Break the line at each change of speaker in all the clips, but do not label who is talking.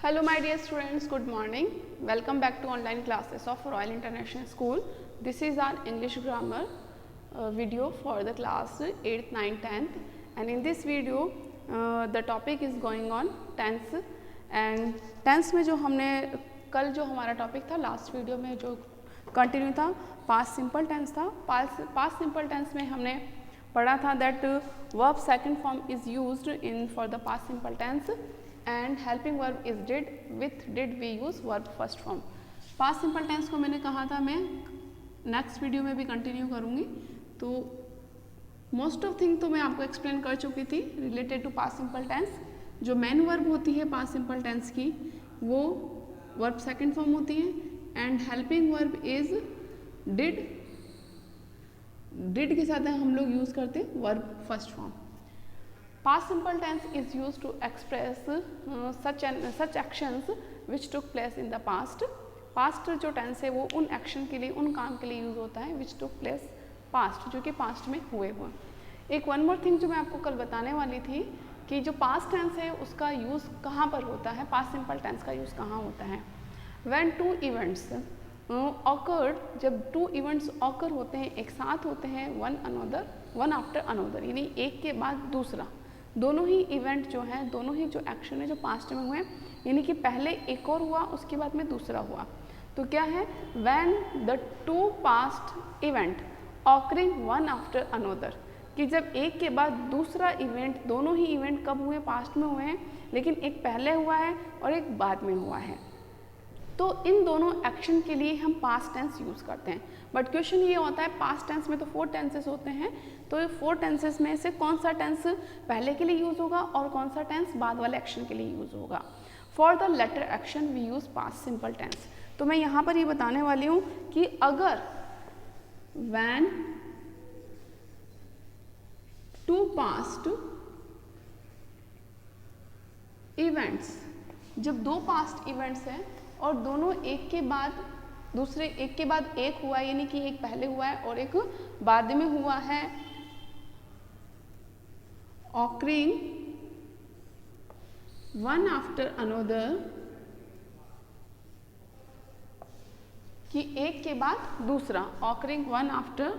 Hello my dear students, good morning. Welcome back to online classes of Royal International School. This is our English grammar video for the class 8th, 9th, 10th, and in this video the topic is going on tense. And tense में जो हमने कल जो हमारा topic था last video में जो continue था पास्ट सिंपल टेंस था. पास्ट सिंपल टेंस में हमने पढ़ा था that verb second form is used in for the past simple tense and helping verb is did, with did we use verb first form. Past simple tense को मैंने कहा था मैं नेक्स्ट वीडियो में भी कंटिन्यू करूँगी. तो मोस्ट ऑफ थिंग तो मैं आपको एक्सप्लेन कर चुकी थी related to past simple tense. जो मेन वर्ब होती है पास्ट सिंपल टेंस की वो वर्ब सेकंड फॉर्म होती है and helping verb is did. Did के साथ हम लोग यूज़ करते हैं verb first form. Past simple tense is used to express such actions which took place in the past. Past जो tense है वो उन action के लिए, उन काम के लिए यूज़ होता है which took place past, जो कि past में हुए हुए. एक one more thing जो मैं आपको कल बताने वाली थी कि जो past tense है उसका यूज़ कहाँ पर होता है, past simple tense का यूज़ कहाँ होता है. When two events occurred, जब two events occur होते हैं, एक साथ होते हैं, one after another, यानी एक के बाद दूसरा. दोनों ही इवेंट जो हैं, दोनों ही जो एक्शन है जो पास्ट में हुए, यानी कि पहले एक और हुआ उसके बाद में दूसरा हुआ. तो क्या है, when the two past event occurring one after another, कि जब एक के बाद दूसरा इवेंट, दोनों ही इवेंट कब हुए, पास्ट में हुए हैं, लेकिन एक पहले हुआ है और एक बाद में हुआ है. तो इन दोनों एक्शन के लिए हम पास्ट टेंस यूज़ करते हैं. बट क्वेश्चन ये होता है पास्ट टेंस में तो 4 टेंसेस होते हैं, तो ये 4 टेंसेस में से कौन सा टेंस पहले के लिए यूज़ होगा और कौन सा टेंस बाद वाले एक्शन के लिए यूज़ होगा. For the latter action we use past simple tense. तो मैं यहाँ पर ये बताने वाली हूँ कि अगर व्हेन टू पास्ट इवेंट्स, जब दो पास्ट इवेंट्स हैं और दोनों एक के बाद दूसरे, एक के बाद एक हुआ है, यानी कि एक पहले हुआ है और एक बाद में हुआ है, ऑकरिंग वन आफ्टर अनोदर, कि एक के बाद दूसरा, ऑकरिंग वन आफ्टर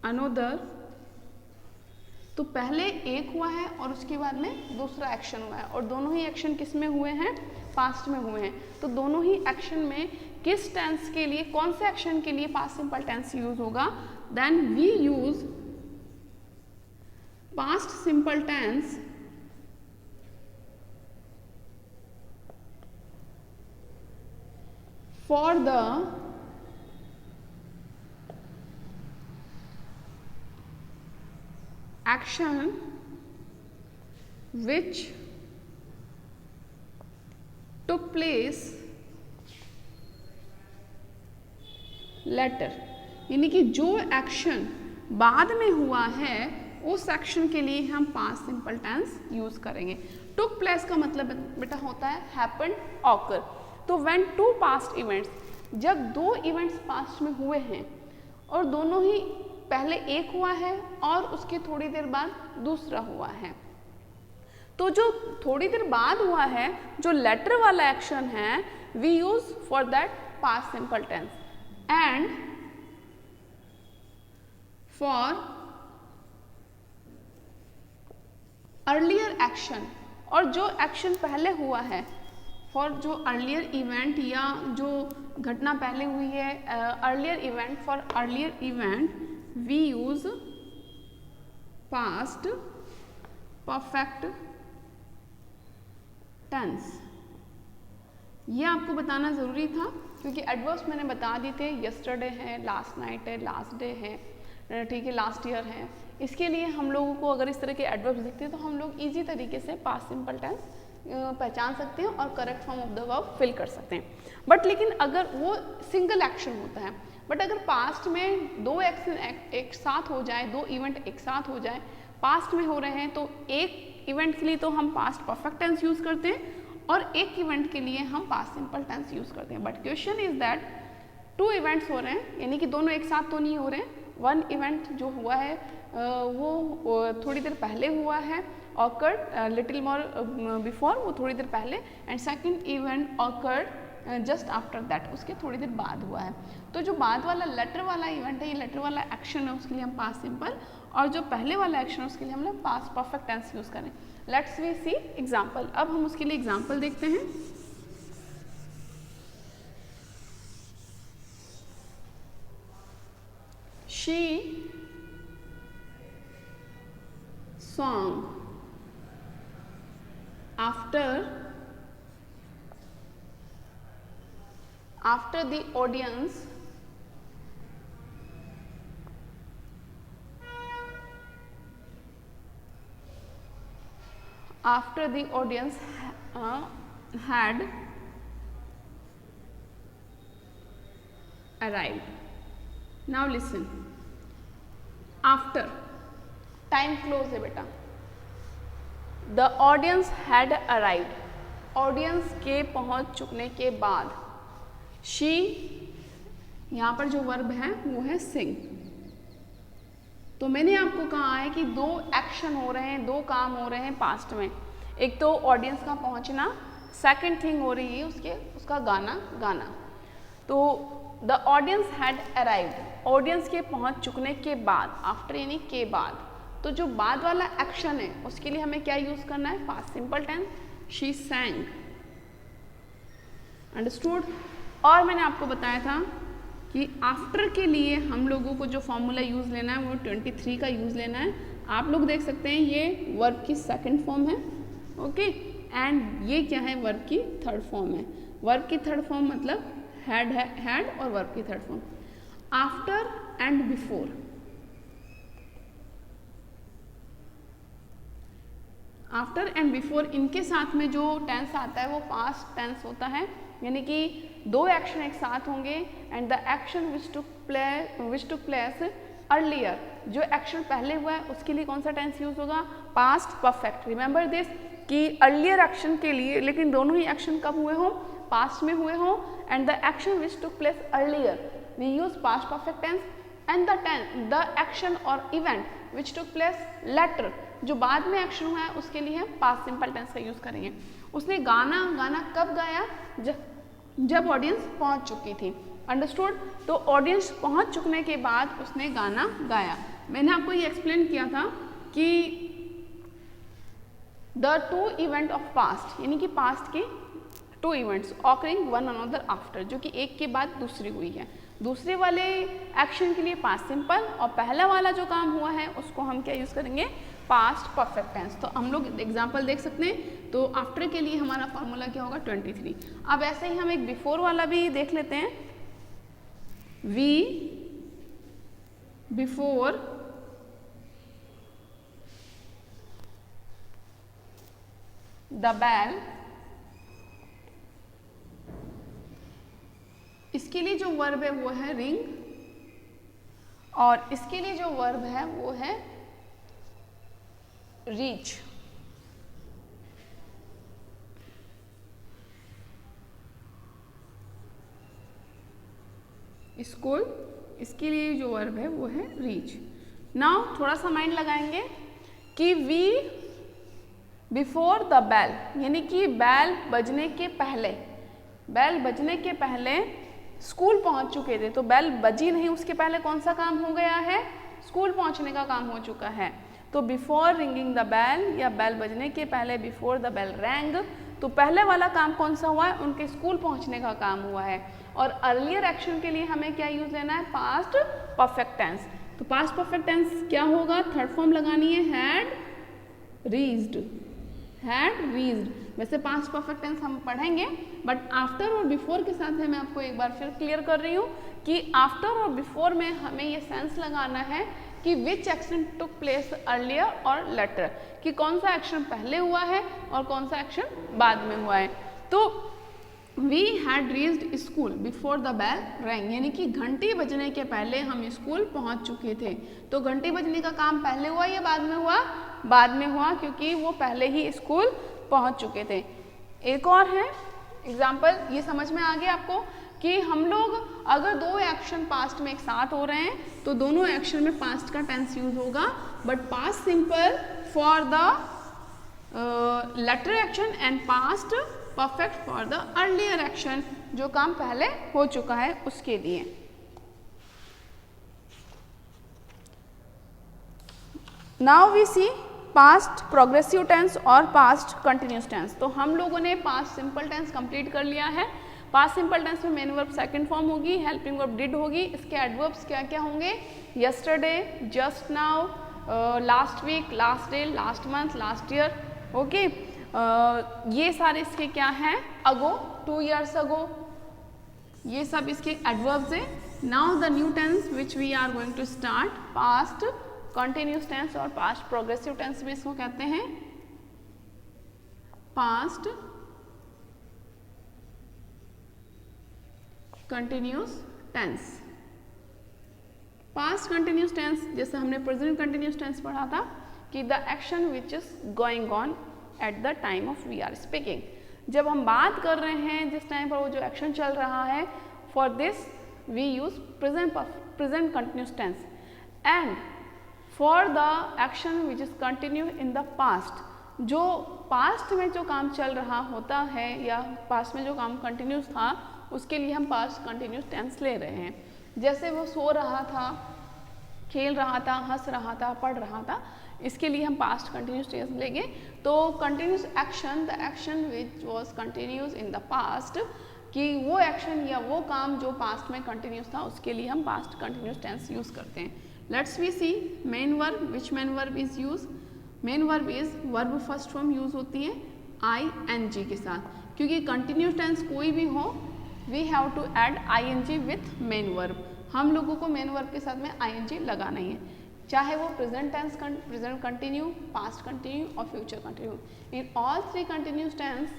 अनोदर. तो पहले एक हुआ है और उसके बाद में दूसरा एक्शन हुआ है और दोनों ही एक्शन किस में हुए हैं, पास्ट में हुए हैं. तो दोनों ही एक्शन में किस टेंस के लिए, कौन से एक्शन के लिए पास्ट सिंपल टेंस यूज होगा, then we use past simple tense for the action which took place later, यानी कि जो एक्शन बाद में हुआ है उस एक्शन के लिए हम पास्ट सिंपल टेंस यूज करेंगे. took place का मतलब बेटा होता है happened, occur. तो when two past events, जब दो इवेंट्स पास्ट में हुए हैं और दोनों ही पहले एक हुआ है और उसके थोड़ी देर बाद दूसरा हुआ है, तो जो थोड़ी देर बाद हुआ है, जो लेटर वाला एक्शन है, we use for that past simple tense. And for earlier action, और जो एक्शन पहले हुआ है, फॉर जो अर्लियर इवेंट या जो घटना पहले हुई है, earlier event, for earlier event we use past perfect tense. ये आपको बताना ज़रूरी था क्योंकि एडवर्ब्स मैंने बता दिए थे, यस्टरडे है, लास्ट नाइट है, लास्ट डे है, ठीक है, लास्ट ईयर है. इसके लिए हम लोगों को अगर इस तरह के एडवर्ब्स दिखते हैं तो हम लोग इजी तरीके से पास्ट सिंपल टेंस पहचान सकते हैं और correct form of the verb fill कर सकते हैं. बट लेकिन अगर वो सिंगल एक्शन होता है, बट अगर पास्ट में दो एक्शन एक साथ हो जाए, दो इवेंट एक साथ हो जाए, पास्ट में हो रहे हैं, तो एक इवेंट के लिए तो हम पास्ट परफेक्ट टेंस यूज़ करते हैं और एक इवेंट के लिए हम पास्ट सिंपल टेंस यूज़ करते हैं. But question is that two events हो रहे हैं, यानी कि दोनों एक साथ तो नहीं हो रहे हैं. वन इवेंट जो हुआ है वो थोड़ी देर पहले हुआ है, ऑकर्ड लिटिल मोर बिफोर, वो थोड़ी देर पहले, and second event awkward just after that, उसके थोड़ी देर बाद हुआ है। तो जो बाद वाला लेटर वाला इवेंट है, ये लेटर वाला एक्शन है, उसके लिए हम पास्ट सिंपल, और जो पहले वाला एक्शन है उसके लिए हम लोग पास्ट परफेक्ट टेंस यूज़ करें। Let's we see example. अब हम उसके लिए एग्जाम्पल देखते हैं। She sang after the audience had arrived. Now listen, after time close है बेटा, the audience had arrived, audience के पहुंच चुकने के बाद, शी यहाँ पर जो वर्ब है वो है सिंग। तो मैंने आपको कहा है कि दो एक्शन हो रहे हैं, दो काम हो रहे हैं पास्ट में, एक तो ऑडियंस का पहुंचना, सेकंड थिंग हो रही है उसका गाना। तो the audience had arrived, audience के पहुंच चुकने के बाद, आफ्टर यानी के बाद, तो जो बाद वाला एक्शन है उसके लिए हमें क्या यूज करना है, past simple tense, she sang. Understood. और मैंने आपको बताया था कि आफ्टर के लिए हम लोगों को जो फॉर्मूला यूज लेना है वो 23 का यूज लेना है। आप लोग देख सकते हैं ये वर्ब की सेकंड फॉर्म है, ओके, एंड ये क्या है, वर्ब की थर्ड फॉर्म है। वर्ब की थर्ड फॉर्म मतलब हैड और वर्ब की third form. After and before, after and before, इनके साथ में जो टेंस आता है वो पास्ट टेंस होता है, यानी कि दो एक्शन एक साथ होंगे, and the action which took place earlier, जो एक्शन पहले हुआ है उसके लिए कौन सा टेंस यूज होगा, पास्ट परफेक्ट। रिमेंबर दिस कि अर्लियर एक्शन के लिए, लेकिन दोनों ही एक्शन कब हुए हों, पास्ट में हुए हों, and the action which took place earlier we use past perfect tense, and the action और event which took place later, जो बाद में एक्शन हुआ है उसके लिए हम पास्ट सिंपल टेंस का यूज करेंगे। उसने गाना कब गाया, जब ऑडियंस पहुंच चुकी थी। अंडरस्टूड। तो ऑडियंस पहुंच चुकने के बाद उसने गाना गाया। मैंने आपको ये एक्सप्लेन किया था कि the two event of past, यानी कि पास्ट के two events occurring one another after, जो कि एक के बाद दूसरी हुई है। दूसरे वाले एक्शन के लिए पास्ट सिंपल, और पहला वाला जो काम हुआ है उसको हम क्या यूज करेंगे, पास्ट परफेक्ट टेंस। तो हम लोग एग्जांपल देख सकते हैं। तो आफ्टर के लिए हमारा फॉर्मूला क्या होगा, 23। अब ऐसे ही हम एक बिफोर वाला भी देख लेते हैं। वी बिफोर द बेल, इसके लिए जो वर्ब है वो है रिंग, और इसके लिए जो वर्ब है वो है रीच। इसके लिए जो वर्ब है वो है रीच। नाउ थोड़ा सा माइंड लगाएंगे कि वी बिफोर द बेल, यानी कि बेल बजने के पहले स्कूल पहुंच चुके थे। तो बेल बजी नहीं, उसके पहले कौन सा काम हो गया है, स्कूल पहुंचने का काम हो चुका है। तो बिफोर रिंगिंग द बेल, या बेल बजने के पहले बिफोर द बेल रैंग, तो पहले वाला काम कौन सा हुआ है, उनके स्कूल पहुंचने का काम हुआ है। और अर्लियर एक्शन के लिए हमें क्या यूज लेना है, पास्ट परफेक्ट टेंस। तो पास्ट परफेक्ट टेंस क्या होगा, थर्ड फॉर्म लगानी है, हैड रीच्ड, हैड रीच्ड। वैसे पास्ट परफेक्ट टेंस हम पढ़ेंगे, बट आफ्टर और बिफोर के साथ है, मैं आपको एक बार फिर क्लियर कर रही हूँ कि आफ्टर और बिफोर में हमें ये सेंस लगाना है कि विच एक्शन टुक प्लेस अर्लियर और लेटर, कि कौन सा एक्शन पहले हुआ है और कौन सा एक्शन बाद में हुआ है। तो we had reached school before the bell rang, यानी कि घंटी बजने के पहले हम स्कूल पहुंच चुके थे। तो घंटी बजने का काम पहले हुआ या बाद में हुआ, बाद में हुआ, क्योंकि वो पहले ही स्कूल पहुंच चुके थे। एक और है एग्जाम्पल, ये समझ में आ गया आपको कि हम लोग अगर दो एक्शन पास्ट में एक साथ हो रहे हैं तो दोनों एक्शन में पास्ट का टेंस यूज होगा, but past simple for the latter action and past perfect for the earlier action, जो काम पहले हो चुका है उसके लिए। Now we see past progressive tense और पास्ट कंटिन्यूस टेंस। तो हम लोगों ने पास्ट सिंपल टेंस कंप्लीट कर लिया है। पास्ट सिंपल टेंस में मेन वर्ब सेकंड फॉर्म होगी, हेल्पिंग वर्ब डिड होगी। इसके एडवर्ब्स क्या क्या होंगे? Yesterday, just now, last week, last day, last month, last year. Okay, ये सारे इसके क्या हैं? अगो, 2 years अगो, ये सब इसके एडवर्ब्स हैं। Now the new tense which we are going to start, past continuous tense और पास्ट प्रोग्रेसिव टेंस भी इसको कहते हैं। Past continuous tense. Past continuous tense जैसे हमने प्रेजेंट कंटिन्यूस टेंस पढ़ा था कि the action which is going on at the time of we are speaking. जब हम बात कर रहे हैं जिस टाइम पर वो जो एक्शन चल रहा है, for this we use present continuous tense. And for the action which is continue in the past, जो पास्ट में जो काम चल रहा होता है या पास्ट में जो काम कंटिन्यूस था उसके लिए हम पास्ट कंटिन्यूस टेंस ले रहे हैं। जैसे वो सो रहा था, खेल रहा था, हंस रहा था, पढ़ रहा था, इसके लिए हम पास्ट कंटिन्यूस टेंस लेंगे। तो continuous action, the action which was continuous in the past, कि वो एक्शन या वो काम जो पास्ट में कंटिन्यूस था उसके लिए हम पास्ट कंटिन्यूस टेंस यूज करते हैं। Let's we see main verb, which main verb is use? Main verb is verb first form use होती है ing के साथ, क्योंकि कंटिन्यूस टेंस कोई भी हो we have to add ing with main verb. हम लोगों को मेन वर्ब के साथ में ing लगाना ही है, चाहे वो present tense, present continue, past continue और future continue. In all three continuous tense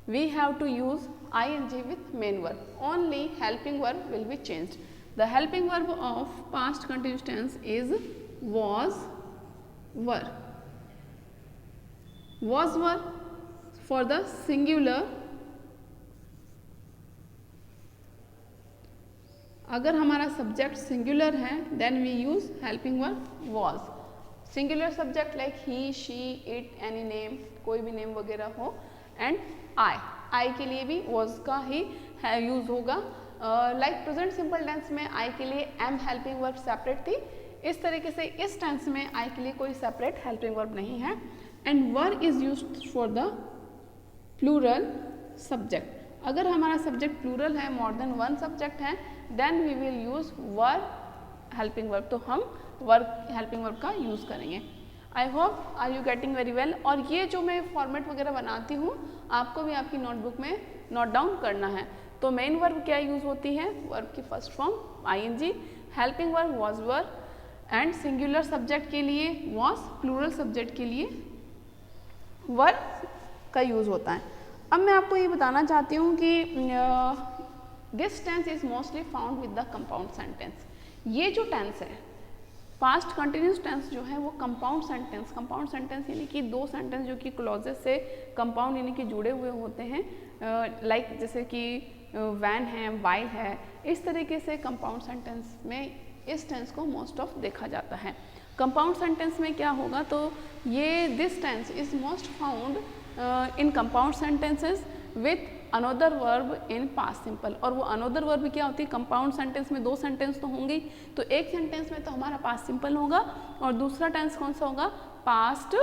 we have to use ing with main verb. Only helping verb will be changed. The helping verb of past continuous tense is was, were. Was, were for the singular। अगर हमारा subject singular है then we use helping verb was। Singular subject like he, she, it, any name, कोई भी name वगैरह हो। And I के लिए भी was का ही यूज होगा। लाइक प्रेजेंट सिंपल टेंस में आई के लिए एम हेल्पिंग वर्ब सेपरेट थी, इस तरीके से इस टेंस में आई के लिए कोई सेपरेट हेल्पिंग वर्ब नहीं है। And were is used for the plural subject. अगर हमारा सब्जेक्ट प्लूरल है, मोर देन वन सब्जेक्ट है, then we will use were helping verb. तो हम वर हेल्पिंग वर्ब का यूज करेंगे। I hope are you getting very well. और ये जो मैं फॉर्मेट वगैरह बनाती हूँ आपको भी आपकी नोटबुक में नोट डाउन करना है। तो मेन वर्ब क्या यूज होती है? वर्ब की first form ing, helping verb was, were, and singular subject के लिए was, प्लूरल सब्जेक्ट के लिए were का यूज होता है। अब मैं आपको ये बताना चाहती हूँ कि this tense is mostly found with the compound sentence. ये जो टेंस है पास्ट कंटिन्यूस टेंस जो है वो कंपाउंड सेंटेंस, कंपाउंड सेंटेंस यानी कि दो सेंटेंस जो कि क्लॉजेस से कंपाउंड यानी कि जुड़े हुए होते हैं, लाइक जैसे कि वैन है, वाइल है, इस तरीके से कंपाउंड सेंटेंस में इस टेंस को मोस्ट ऑफ देखा जाता है। कंपाउंड सेंटेंस में क्या होगा? तो ये this tense is most found in compound sentences with another verb in past simple. और वो अनोदर वर्ब क्या होती है? कंपाउंड सेंटेंस में दो सेंटेंस तो होंगे, तो एक सेंटेंस में तो हमारा पास्ट सिंपल होगा और दूसरा टेंस कौन सा होगा? Past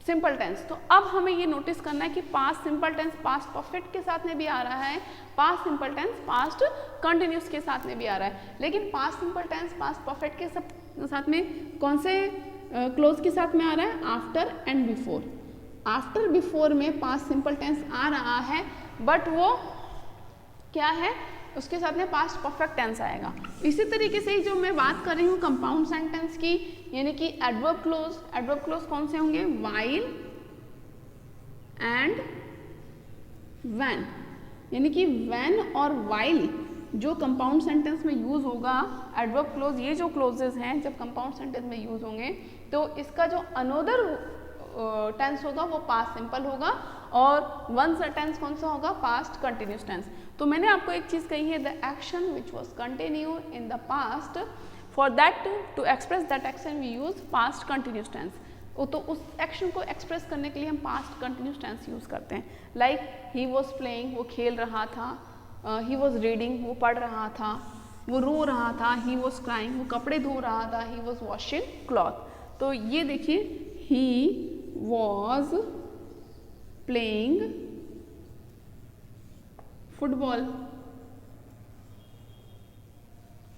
simple tense. तो अब हमें ये नोटिस करना है कि past simple tense past perfect के साथ में भी आ रहा है, past simple tense past continuous के साथ में भी आ रहा है, लेकिन past simple tense past perfect के साथ में कौन से क्लोज के साथ में आ रहा है? After and before. After before में पास्ट सिंपल टेंस आ रहा है, बट वो क्या है? उसके साथ में पास्ट परफेक्ट टेंस आएगा। इसी तरीके से ही जो मैं बात कर रही हूँ कंपाउंड सेंटेंस की, यानी कि एडवर्ब क्लोज। एडवर्ब क्लोज कौन से होंगे? वाइल एंड व्हेन, यानी कि व्हेन और वाइल जो कंपाउंड सेंटेंस में यूज होगा एडवर्ब क्लोज, ये जो क्लोजेज हैं जब कंपाउंड सेंटेंस में यूज होंगे तो इसका जो अनोदर टेंस होगा वो पास्ट सिंपल होगा और वन सा टेंस कौन सा होगा, पास्ट कंटिन्यूस टेंस। तो मैंने आपको एक चीज़ कही है, the action which was continue in the past, for that to express that action we use past continuous tense. तो उस एक्शन को एक्सप्रेस करने के लिए हम पास्ट कंटिन्यूस टेंस यूज़ करते हैं। लाइक ही वॉज प्लेइंग, वो खेल रहा था, ही वॉज रीडिंग, वो पढ़ रहा था, वो रो रहा था, ही वॉज क्राइंग, वो कपड़े धो रहा था, ही वॉज वॉशिंग क्लॉथ। तो ये देखिए, ही वॉज प्लेइंग फुटबॉल,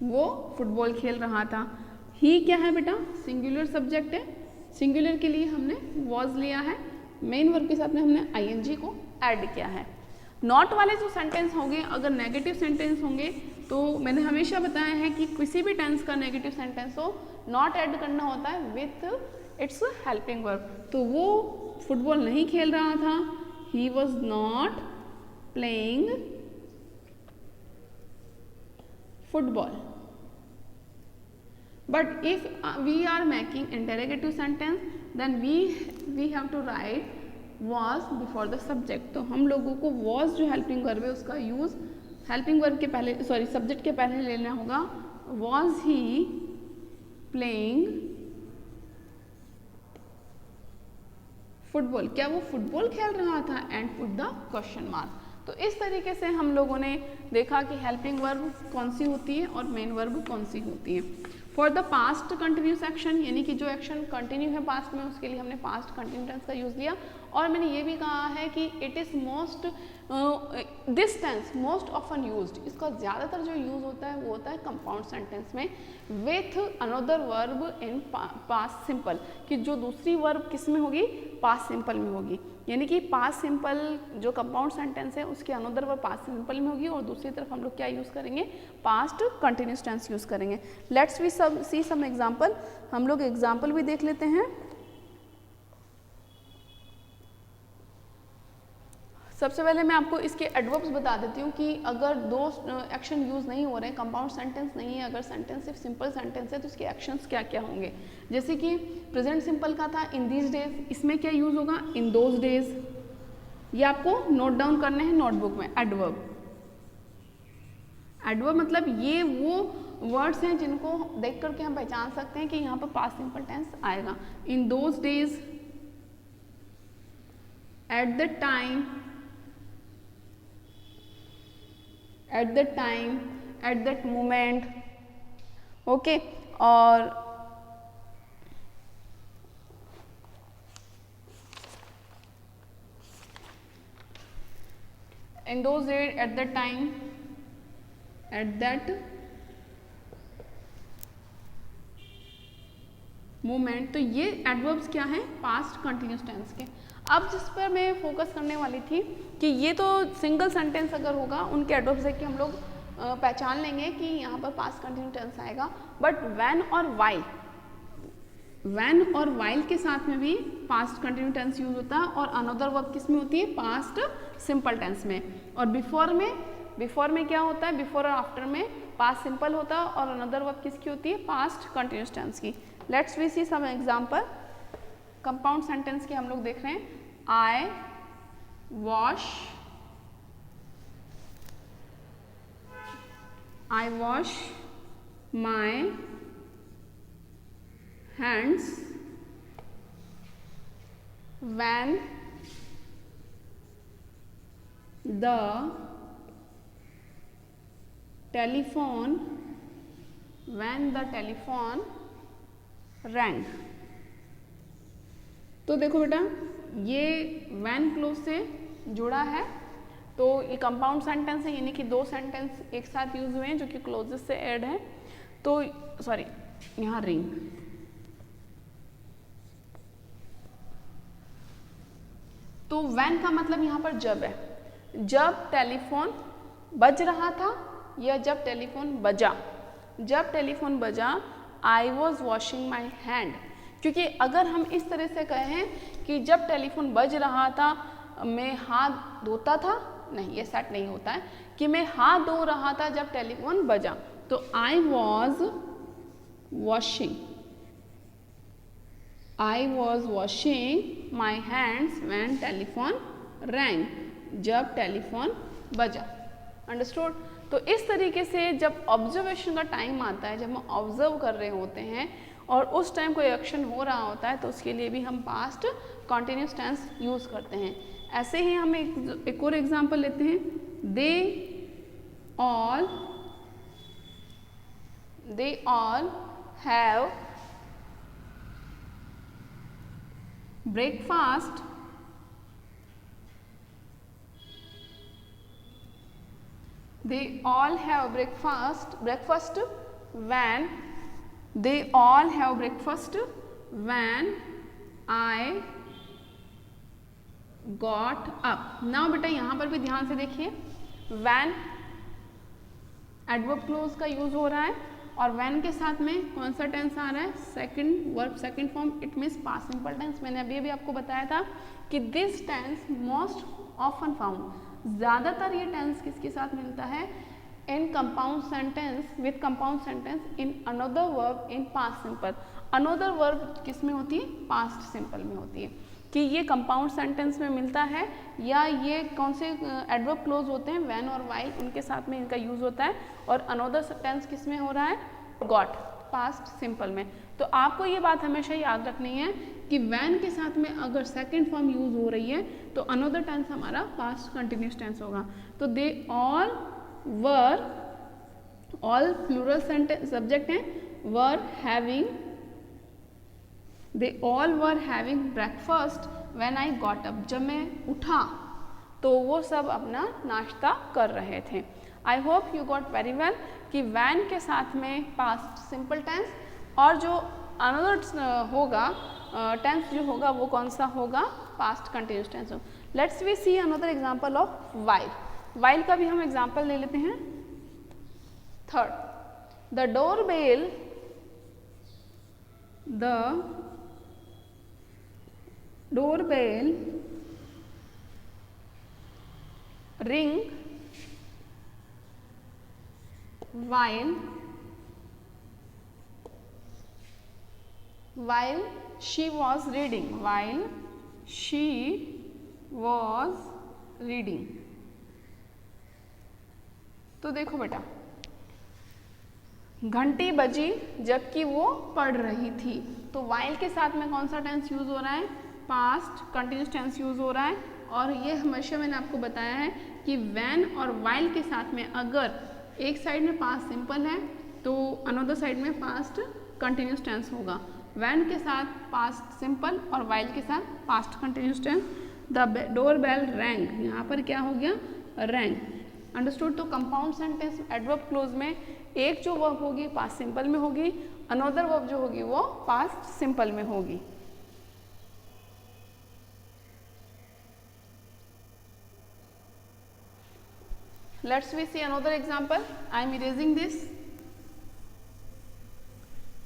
वो फुटबॉल खेल रहा था। ही क्या है बेटा, सिंगुलर सब्जेक्ट है, सिंगुलर के लिए हमने वॉज लिया है, मेन वर्ब के साथ में हमने आईएनजी को ऐड किया है। नॉट वाले जो सेंटेंस होंगे, अगर नेगेटिव सेंटेंस होंगे तो मैंने हमेशा बताया है कि किसी भी टेंस का नेगेटिव सेंटेंस हो, नॉट ऐड करना होता है विथ इट्स हेल्पिंग वर्ब। तो वो फुटबॉल नहीं खेल रहा था, he was not playing football. But if we are making interrogative sentence, then we have to write was before the subject। तो हम लोगों को was जो helping verb है उसका यूज helping verb के पहले, सॉरी सब्जेक्ट के पहले लेना होगा। was he playing फुटबॉल, क्या वो फुटबॉल खेल रहा था, and put the question mark. तो इस तरीके से हम लोगों ने देखा कि हेल्पिंग वर्ब कौन सी होती है और मेन वर्ब कौन सी होती है। For the past continuous action, यानी कि जो एक्शन कंटिन्यू है पास्ट में, उसके लिए हमने पास्ट कंटिन्यू टेंस का यूज़ लिया। और मैंने ये भी कहा है कि it is most this tense most often used, इसका ज़्यादातर जो यूज़ होता है वो होता है कंपाउंड सेंटेंस में with another verb in past simple, कि जो दूसरी वर्ब किस में होगी, पास्ट सिंपल में होगी। यानी कि पास्ट सिंपल जो कंपाउंड सेंटेंस है उसके अनदर वर्ब पास्ट सिंपल में होगी और दूसरी तरफ हम लोग क्या यूज़ करेंगे, पास्ट कंटिन्यूस टेंस यूज़ करेंगे। Let's we see some example, हम लोग एग्जांपल भी देख लेते हैं। सबसे पहले मैं आपको इसके एडवर्ब्स बता देती हूँ कि अगर दो एक्शन यूज़ नहीं हो रहे हैं, कंपाउंड सेंटेंस नहीं है, अगर सेंटेंस सिर्फ सिंपल सेंटेंस है तो इसके एक्शंस क्या क्या होंगे। जैसे कि प्रेजेंट सिंपल का था इन दीज डेज, इसमें क्या यूज़ होगा, इन दोज डेज। ये आपको नोट डाउन करने हैं नोटबुक में। एडवर्ब, एडवर्ब मतलब ये वो वर्ड्स हैं जिनको देख करके हम पहचान सकते हैं कि यहाँ पर पास्ट सिंपल टेंस आएगा। In those days, eight the time, at the time, at that moment, okay. और in those days, at that time, at that moment। तो ये एडवर्ब्स क्या है, पास्ट कंटिन्यूस टेंस के। अब जिस पर मैं फोकस करने वाली थी कि ये तो सिंगल सेंटेंस अगर होगा उनके एडवर्ब्स है कि हम लोग पहचान लेंगे कि यहाँ पर पास्ट कंटिन्यू टेंस आएगा। बट व्हेन और वाइल, व्हेन और वाइल के साथ में भी पास्ट कंटिन्यू टेंस यूज होता है और अनदर वर्ब किस में होती है, पास्ट सिंपल टेंस में। और बिफोर में क्या होता है, बिफोर और आफ्टर में पास्ट सिंपल होता है और अनदर वर्ब किसकी होती है, पास्ट कंटिन्यूस टेंस की। Let's we see some example. Compound sentence के हम लोग देख रहे हैं। I wash, I wash my hands when the telephone rang। तो देखो बेटा, ये when क्लोज से जुड़ा है तो ये कंपाउंड सेंटेंस है, यानी कि दो सेंटेंस एक साथ यूज हुए हैं जो कि क्लोजेस से ऐड है। तो सॉरी, यहाँ रिंग, तो व्हेन का मतलब यहाँ पर जब है, जब टेलीफोन बज रहा था या जब टेलीफोन बजा। जब टेलीफोन बजा, I was washing my hand. क्योंकि अगर हम इस तरह से कहें कि जब टेलीफोन बज रहा था मैं हाथ धोता था, नहीं, ये सेट नहीं होता है कि मैं हाथ धो रहा था जब टेलीफोन बजा। तो I was washing I was washing my hands when telephone wrong, जब टेलीफोन बजा। अंडरस्टूड। तो इस तरीके से जब ऑब्जर्वेशन का टाइम आता है, जब हम ऑब्जर्व कर रहे होते हैं और उस टाइम कोई एक्शन हो रहा होता है, तो उसके लिए भी हम पास्ट कॉन्टिन्यूस टेंस यूज़ करते हैं। ऐसे ही हम एक और एग्जाम्पल लेते हैं, they all have breakfast they all have breakfast when I got up। Now बेटा यहाँ पर भी ध्यान से देखिए, when एडवर्ब क्लोज का यूज हो रहा है और when के साथ में कौन सा टेंस आ रहा है, second verb second form, it means past simple tense. मैंने अभी आपको बताया था कि this tense most often found, ज़्यादातर ये टेंस किसके साथ मिलता है, in compound sentence, with compound sentence in another verb in past simple. Another verb किस में होती है, पास्ट सिंपल में होती है। कि ये कंपाउंड सेंटेंस में मिलता है या ये कौन से एडवर्ब क्लोज होते हैं, व्हेन और व्हाइल, उनके साथ में इनका यूज होता है। और अनदर टेंस किस में हो रहा है, गॉट, पास्ट सिंपल में। तो आपको ये बात हमेशा याद रखनी है कि व्हेन के साथ में अगर सेकंड फॉर्म यूज हो रही है तो अनदर टेंस हमारा पास्ट कंटिन्यूस टेंस होगा। तो they all were, all plural sentence subject हैं, were having, they all were having breakfast when I got up, जब मैं उठा तो वो सब अपना नाश्ता कर रहे थे। I hope you got very well कि व्हेन के साथ में पास्ट सिंपल टेंस और जो अनदर होगा टेंस जो होगा वो कौन सा होगा, पास्ट कंटिन्यूस टेंस हो। Let's we see another example of while. While का भी हम एग्जांपल ले लेते हैं। Third, the doorbell ring while she was reading। तो देखो बेटा, घंटी बजी जबकि वो पढ़ रही थी। तो while के साथ में कौन सा टेंस यूज हो रहा है, पास्ट कंटिन्यूस टेंस यूज हो रहा है। और ये हमेशा मैंने आपको बताया है कि व्हेन और while के साथ में अगर एक साइड में पास्ट सिंपल है तो अनदर साइड में पास्ट कंटिन्यूस टेंस होगा। व्हेन के साथ पास्ट सिंपल और while के साथ past continuous tense. The door bell rang, यहाँ पर क्या हो गया, रैंग। अंडरस्टूड। तो कंपाउंड सेंटेंस एडवर्ब क्लोज में एक जो वर्ब होगी पास्ट सिंपल में होगी, अनदर वर्ब जो होगी वो पास्ट सिंपल में होगी। Let's we see another example. I am erasing this।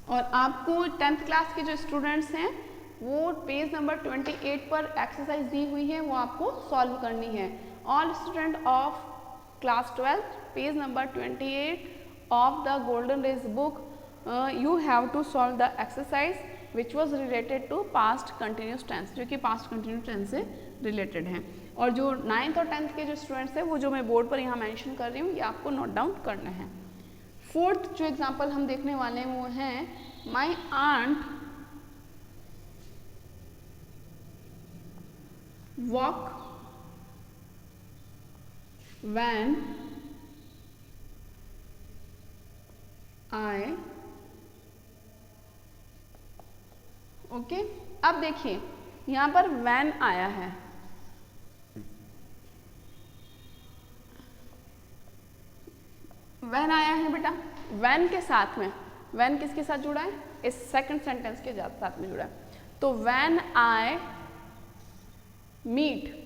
और आपको 10th क्लास के जो स्टूडेंट्स हैं वो पेज नंबर 28 पर एक्सरसाइज दी हुई है, वो आपको सॉल्व करनी है। All student of class 12 page number 28 of the golden rays book you have to solve the exercise which was related to past continuous tense, जो कि पास्ट कंटिन्यूस टेंस से रिलेटेड हैं। और जो 9th और 10th के जो स्टूडेंट्स हैं वो जो मैं बोर्ड पर यहाँ मेंशन कर रही हूँ ये आपको नोट डाउन करना है। फोर्थ जो एग्जांपल हम देखने वाले हैं वो है my aunt walk when I, okay. अब देखिए यहाँ पर व्हेन आया है, व्हेन आया है बेटा, व्हेन के साथ में, व्हेन किसके साथ जुड़ा है, इस सेकंड सेंटेंस के साथ में जुड़ा है। तो व्हेन आई मीट,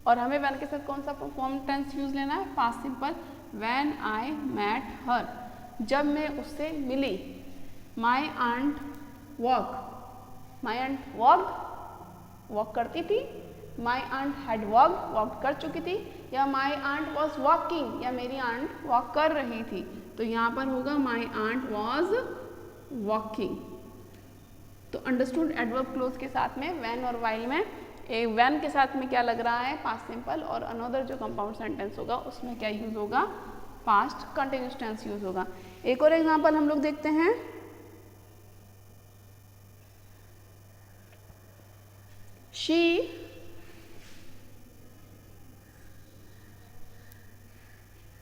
और हमें व्हेन के साथ कौन सा फॉर्म टेंस यूज लेना है, past simple. When I met her, जब मैं उससे मिली। My aunt walk, my aunt walk करती थी। माई आंट हैड वॉक कर चुकी थी। या माई आंट वॉज वॉकिंग, या मेरी आंट वॉक कर रही थी। तो यहाँ पर होगा माई आंट वॉज वॉकिंग। तो अंडरस्टूड एडवर्ब क्लोज के साथ में व्हेन और व्हाइल में व्हेन के साथ में क्या लग रहा है, पास्ट सिंपल, और अनदर जो कंपाउंड सेंटेंस होगा उसमें क्या यूज होगा, पास्ट कंटिन्यूस टेंस यूज होगा। एक और एग्जांपल हम लोग देखते हैं। She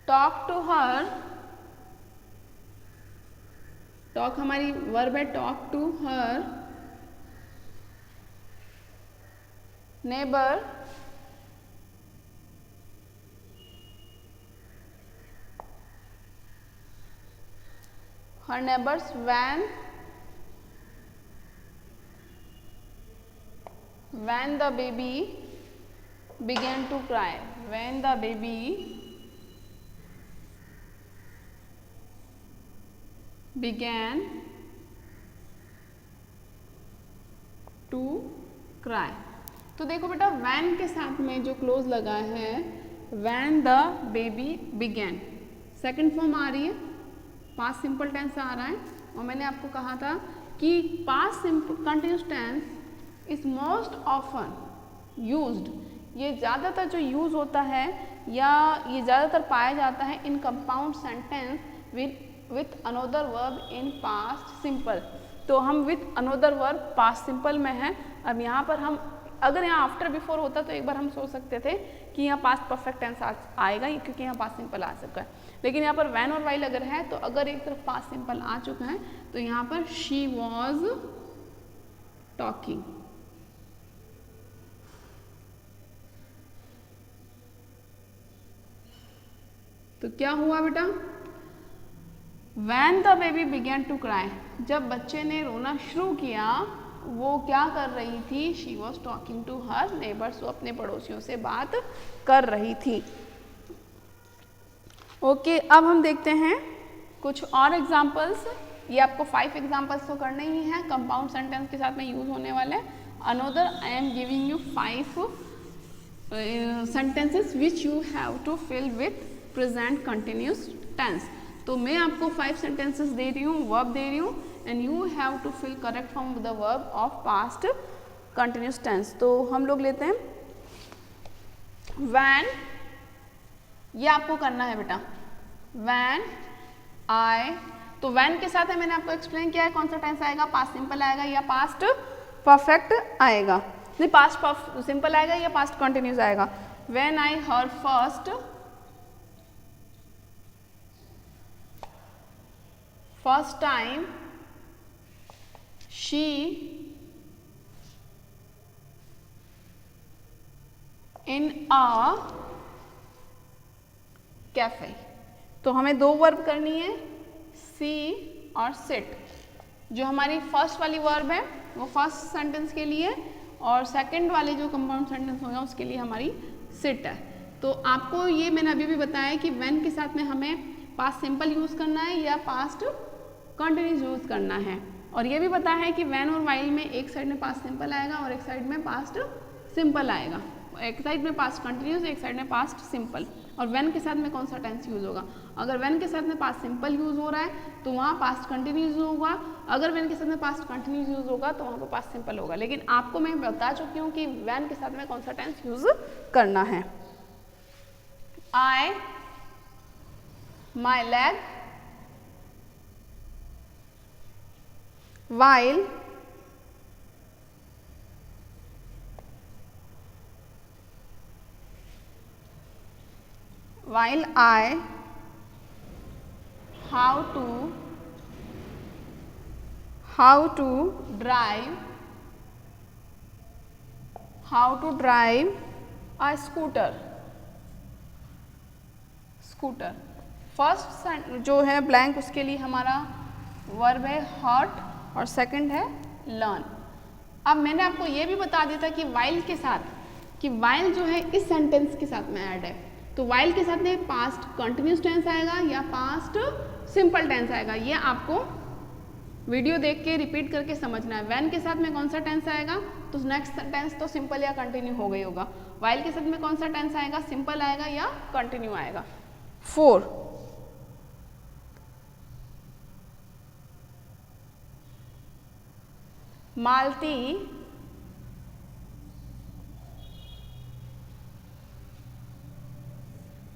talk to her, talk हमारी वर्ब है, talk to her neighbour her neighbors when the baby began to cry, when the baby began to cry। तो देखो बेटा when के साथ में जो क्लोज लगा है when the baby began, second form आ रही है, पास्ट सिंपल टेंस आ रहा है, और मैंने आपको कहा था कि past simple continuous tense is most often used, ये ज़्यादातर जो यूज़ होता है या ये ज़्यादातर पाया जाता है in compound sentence with another verb in past simple. तो हम with another verb past simple में हैं। अब यहाँ पर हम अगर यहाँ आफ्टर बिफोर होता तो एक बार हम सोच सकते थे कि यहाँ पास्ट परफेक्ट टेंस आएगा क्योंकि यहाँ पास्ट सिंपल आ सकता है, लेकिन यहाँ पर व्हेन और व्हाइल अगर है तो अगर एक तरफ पास्ट सिंपल आ चुका है तो यहाँ पर शी वॉज टॉकिंग। तो क्या हुआ बेटा, when the baby began to cry, जब बच्चे ने रोना शुरू किया वो क्या कर रही थी, she was talking to her neighbors, वो अपने पड़ोसियों से बात कर रही थी। ओके अब हम देखते हैं कुछ और एग्जाम्पल्स। ये आपको 5 एग्जाम्पल्स तो करने ही हैं, कंपाउंड सेंटेंस के साथ में यूज होने वाले। Another I am giving you 5 sentences which you have to fill with present continuous tense। तो मैं आपको 5 sentences दे रही हूँ, verb दे रही हूँ, and you have to fill correct form with the verb of past continuous tense। तो हम लोग लेते हैं when, ये आपको करना है बेटा, when I, तो when के साथ है मैंने आपको एक्सप्लेन किया है कौन सा टेंस आएगा, पास्ट सिंपल आएगा या पास्ट परफेक्ट आएगा, नहीं पास्ट सिंपल आएगा या पास्ट कंटिन्यूस आएगा। when I heard first time she in a cafe। तो हमें 2 वर्ब करनी है, see और sit। जो हमारी फर्स्ट वाली वर्ब है वो फर्स्ट सेंटेंस के लिए और सेकंड वाले जो कंपाउंड सेंटेंस होगा उसके लिए हमारी sit है। तो आपको ये मैंने अभी भी बताया कि when के साथ में हमें पास्ट सिंपल यूज़ करना है या पास्ट कंटिन्यूस यूज़ करना है, और ये भी पता है कि when और while में एक साइड में पास्ट सिंपल आएगा और एक साइड में पास्ट सिंपल आएगा, एक साइड में पास्ट कंटिन्यूस एक साइड में पास्ट सिंपल। और when के साथ में कौन सा टेंस यूज़ होगा, अगर when के साथ में पास्ट सिंपल यूज़ हो रहा है तो वहाँ पास्ट कंटिन्यूस होगा, अगर when के साथ में पास्ट कंटिन्यूस यूज़ होगा तो वहाँ पर पास्ट सिंपल होगा। लेकिन आपको मैं बता चुकी हूँ कि when के साथ में कौन सा टेंस यूज़ करना है। I, my leg, while I how to drive a scooter। First जो है ब्लैंक उसके लिए हमारा वर्ब है हॉट और सेकंड है लर्न। अब मैंने आपको ये भी बता दिया था कि वाइल के साथ, कि वाइल जो है इस सेंटेंस के साथ में ऐड है, तो वाइल के साथ में पास्ट कंटिन्यूस टेंस आएगा या पास्ट सिंपल टेंस आएगा, ये आपको वीडियो देख के रिपीट करके समझना है। व्हेन के साथ में कौन सा टेंस आएगा तो नेक्स्ट टेंस तो सिंपल या कंटिन्यू हो गई होगा। वाइल के साथ में कौन सा टेंस आएगा, सिंपल आएगा या कंटिन्यू आएगा। 4, मालती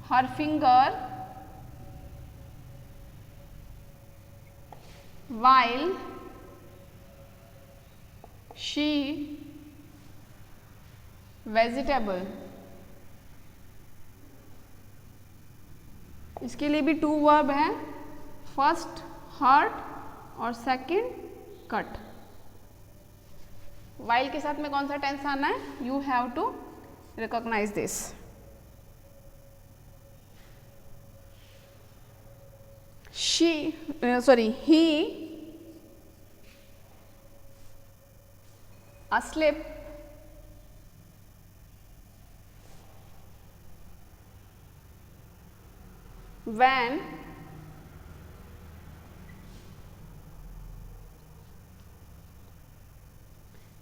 her finger while she vegetable। इसके लिए भी टू वर्ब है, फर्स्ट हर्ट और सेकंड कट। वाइल के साथ में कौन सा टेंस आना है, you have to recognise this. he asleep when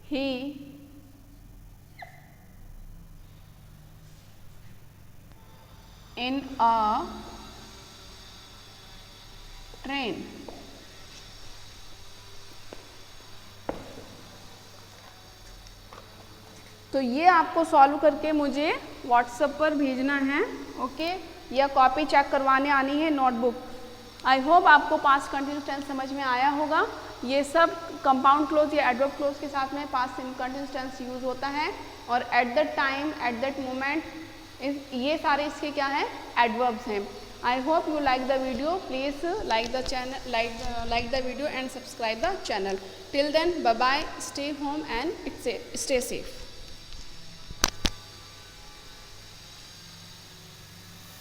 he in a train। तो ये आपको सॉल्व करके मुझे व्हाट्सएप पर भेजना है, ओके, या कॉपी चेक करवाने आनी है नोटबुक। आई होप आपको पास्ट कंटिन्यूस टेंस समझ में आया होगा। ये सब कंपाउंड क्लोज या एडवर्ब क्लोज के साथ में पास्ट कंटिन्यूस टेंस यूज होता है, और at that time, at that moment, ये सारे इसके क्या हैं, एडवर्ब्स हैं। I hope you like the video. Please like the channel, like the video and subscribe the channel. Till then, bye bye. Stay home and stay safe.